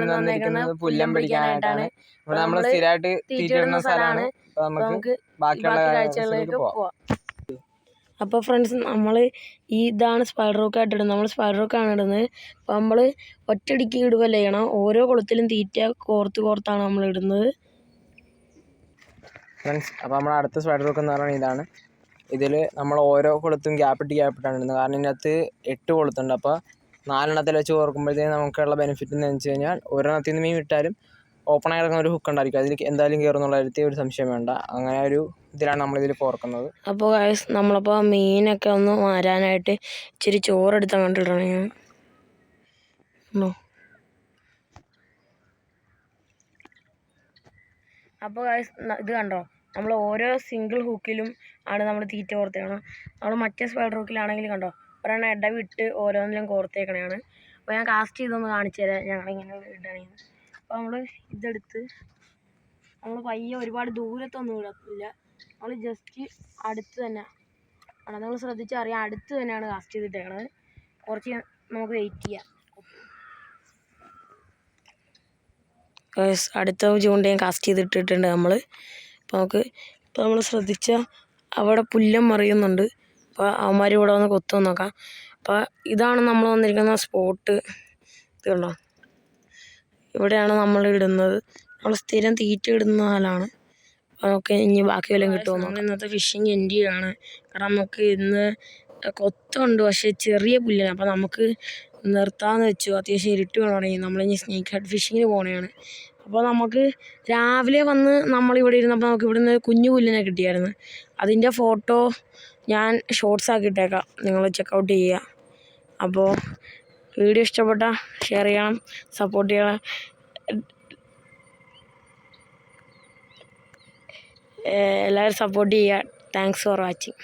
ഇന്ന് വന്നിരിക്കുന്നത് പുല്ലം പിടിക്കാനായിട്ടാണ്. ഇവിടെ നമ്മൾ സ്ഥിരമായിട്ട് തീറ്റ ഇടുന്ന സ്ഥലമാണ്. അപ്പോൾ നമുക്ക് ബാക്കിയുള്ള കാഴ്ചകളിലേക്ക് പോവാം. അപ്പോൾ ഫ്രണ്ട്സ്, നമ്മൾ ഇതാണ് സ്പൈഡർ റോക്കായിട്ട് ഇടുന്നത്. നമ്മൾ സ്പൈഡർ റോക്കാണ് ഇടുന്നത്. അപ്പോൾ നമ്മൾ ഒറ്റയടിക്ക് ഇടുകയല്ല ചെയ്യണം. ഓരോ കുളത്തിലും തീറ്റ കോർത്താണ് നമ്മൾ ഇടുന്നത്. ഫ്രണ്ട്സ്, അപ്പോൾ നമ്മൾ അടുത്ത സ്പൈഡർ റോക്ക് എന്ന് പറയുന്നത് ഇതാണ്. ഇതിൽ നമ്മൾ ഓരോ കൊളുത്തും ഗ്യാപ്പിട്ടാണ് ഇടുന്നത്. കാരണം ഇതിനകത്ത് 8 കൊളുത്തുണ്ട്. അപ്പോൾ 4 വെച്ച് ഓർക്കുമ്പോഴത്തേക്കും നമുക്കുള്ള ബെനിഫിറ്റ് എന്ന് വെച്ച് കഴിഞ്ഞാൽ ഒരെണ്ണത്തിൽ നിന്ന് മീൻ വിട്ടാലും ഓപ്പൺ ആയി കിടക്കുന്ന ഒരു ഹുക്ക് ഉണ്ടായിരിക്കും. അതിൽ എന്തായാലും കയറുന്നുള്ള കാര്യത്തിൽ ഒരു സംശയം വേണ്ട. അങ്ങനെ ഒരു ഇതിലാണ് നമ്മളിതിൽ കോർക്കുന്നത്. അപ്പോൾ ഗൈസ്, നമ്മളപ്പോൾ മീനൊക്കെ ഒന്ന് മാരാനായിട്ട് ഇച്ചിരി ചോറെടുത്ത് അങ്ങോട്ട് ഇടണേ. അപ്പോൾ ഗൈസ്, ഇത് കണ്ടോ, നമ്മൾ ഓരോ സിംഗിൾ ഹൂക്കിലും ആണ് നമ്മൾ തീറ്റ കോർത്തേക്കണം. നമ്മൾ മറ്റേ സ്പൈഡർ ഹൂക്കിലാണെങ്കിൽ കണ്ടോ, ഒരെണ്ണം ഇടവിട്ട് ഓരോന്നിലും കോർത്തേക്കണയാണ്. അപ്പോൾ ഞാൻ കാസ്റ്റ് ചെയ്തൊന്ന് കാണിച്ചു തരാം ഞങ്ങളിങ്ങനെ ഇടണേ. അപ്പോൾ നമ്മൾ ഇതെടുത്ത് നമ്മൾ പയ്യെ ഒരുപാട് ദൂരത്തൊന്നും ഇടത്തില്ല. നമ്മൾ ജസ്റ്റ് അടുത്ത് തന്നെ ആണ്. നമ്മൾ ശ്രദ്ധിച്ചറിയാം, അടുത്ത് തന്നെയാണ് കാസ്റ്റ് ചെയ്തിട്ടേക്കണത്. കുറച്ച് നമുക്ക് വെയിറ്റ് ചെയ്യാം. അടുത്ത ചൂണ്ടയും കാസ്റ്റ് ചെയ്തിട്ടിട്ടുണ്ട് നമ്മൾ. അപ്പോൾ നമ്മൾ ശ്രദ്ധിച്ചാൽ അവിടെ പുല്ലം മറിയുന്നുണ്ട്. അപ്പോൾ അവന്മാർ ഇവിടെ വന്ന് കൊത്തുവന്ന് നോക്കാം. അപ്പോൾ ഇതാണ് നമ്മൾ വന്നിരിക്കുന്ന സ്പോട്ട്. ഇത് കണ്ടോ, ഇവിടെയാണ് നമ്മൾ ഇടുന്നത്. നമ്മൾ സ്ഥിരം തീറ്റ ഇടുന്ന സ്ഥലമാണ്. നമുക്ക് ഇനി ബാക്കി വല്ലതും കിട്ടുമോ. ഇന്നത്തെ ഫിഷിങ് എൻഡ് ചെയ്യാണ്. കാരണം നമുക്ക് ഇന്ന് കൊത്തുണ്ട്, പക്ഷേ ചെറിയ പുല്ലാണ്. അപ്പോൾ നമുക്ക് നിർത്താമെന്ന് വെച്ചു. അത്യാവശ്യം ഇരുട്ട് തുടങ്ങി. നമ്മളിനി സ്നേക്ക് ഹെഡ് ഫിഷിങ്ങിന് പോകണതാണ്. അപ്പോൾ നമുക്ക് രാവിലെ വന്ന് നമ്മളിവിടെ ഇരുന്നപ്പോൾ നമുക്ക് ഇവിടുന്ന് കുഞ്ഞു പുല്ലിനെ കിട്ടിയായിരുന്നു. അതിൻ്റെ ഫോട്ടോ ഞാൻ ഷോർട്സ് ആക്കിയിട്ടേക്കാം, നിങ്ങൾ ചെക്കൗട്ട് ചെയ്യുക. അപ്പോൾ വീഡിയോ ഇഷ്ടപ്പെട്ടാൽ ഷെയർ ചെയ്യണം, സപ്പോർട്ട് ചെയ്യണം. എല്ലാവരും സപ്പോർട്ട് ചെയ്യുക. Thanks for watching.